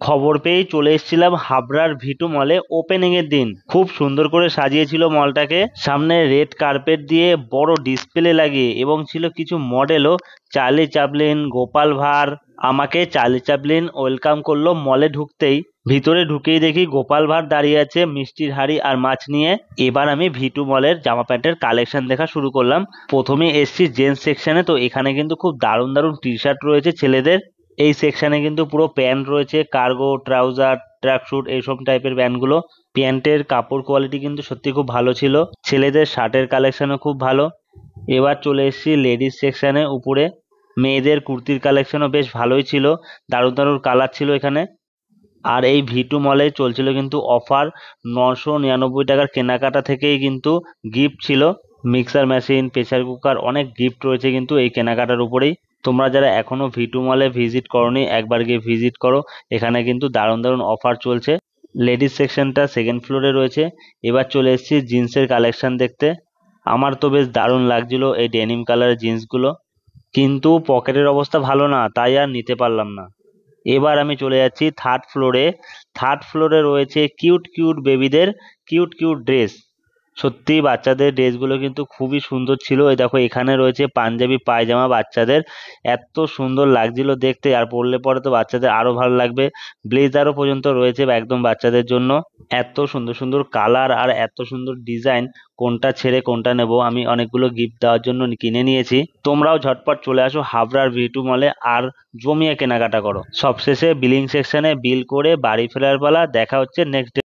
খবর পেয়েই চলে এসেছিলাম হাবড়ার ভিটু মলে ওপেনিং এর দিন। খুব সুন্দর করে সাজিয়েছিল মলটাকে, সামনে রেড কার্পেট দিয়ে বড় ডিসপ্লে লাগিয়ে, এবং ছিল কিছু মডেলও। Charlie Chaplin, Gopal Bhar. আমাকে চার্লি চ্যাপলিন ওয়েলকাম করলো মলে ঢুকতেই। ভিতরে ঢুকেই দেখি গোপাল ভাঁড় দাঁড়িয়ে আছে মিষ্টির হাড়ি আর মাছ নিয়ে। এবার আমি ভিটু মলের জামা প্যান্টের কালেকশন দেখা শুরু করলাম। প্রথমে এসছি জেন্টস সেকশনে, তো এখানে কিন্তু খুব দারুণ দারুণ টি শার্ট রয়েছে ছেলেদের। এই সেকশনে কিন্তু পুরো প্যান্ট রয়েছে, কার্গো, ট্রাউজার, ট্র্যাকস্যুট, এইসব টাইপের প্যান্টগুলো। প্যান্টের কাপড় কোয়ালিটি কিন্তু সত্যি খুব ভালো ছিল। ছেলেদের শার্টের কালেকশনও খুব ভালো। এবার চলে এসেছি লেডিস সেকশনে উপরে। মেয়েদের কুর্তির কালেকশনও বেশ ভালোই ছিল, দারুণ দারুণ কালার ছিল এখানে। আর এই ভিটু মলে চলছিল কিন্তু অফার। 999 টাকার কেনাকাটা থেকেই কিন্তু গিফট ছিল। মিক্সার মেশিন, প্রেসার কুকার, অনেক গিফট রয়েছে কিন্তু এই কেনাকাটার উপরেই। তোমরা যারা এখনো ভিটু মলে ভিজিট করোনি, একবার গিয়ে ভিজিট করো। এখানে কিন্তু দারুণ দারুণ অফার চলছে। লেডিস সেকশনটা সেকেন্ড ফ্লোরে রয়েছে। এবার চলে এসেছি জিন্সের কালেকশন দেখতে। আমার তো বেশ দারুণ লাগছিল এই ডেনিম কালারের জিন্সগুলো, কিন্তু পকেটের অবস্থা ভালো না, তাই আর নিতে পারলাম না। এবার আমি চলে যাচ্ছি থার্ড ফ্লোরে। থার্ড ফ্লোরে রয়েছে কিউট কিউট বেবিদের কিউট কিউট ড্রেস। সত্যি বাচ্চাদের ড্রেসগুলো কিন্তু খুবই সুন্দর ছিল। এই দেখো, এখানে রয়েছে পাঞ্জাবি পায়জামা বাচ্চাদের। এত সুন্দর লাগছিল দেখতে, আর পরলে পরে তো বাচ্চাদের আরো ভালো লাগবে। ব্লেজারও পর্যন্ত রয়েছে একদম বাচ্চাদের জন্য। এত সুন্দর সুন্দর কালার আর এত সুন্দর ডিজাইন, কোনটা ছেড়ে কোনটা নেব। আমি অনেকগুলো গিফট দেওয়ার জন্য কিনে নিয়েছি। তোমরাও ঝটপট চলে আসো হাবড়ার ভিটু মলে আর জমিয়ে কেনাকাটা করো। সবশেষে বিলিং সেকশনে বিল করে বাড়ি ফেরার পালা। দেখা হচ্ছে নেক্সট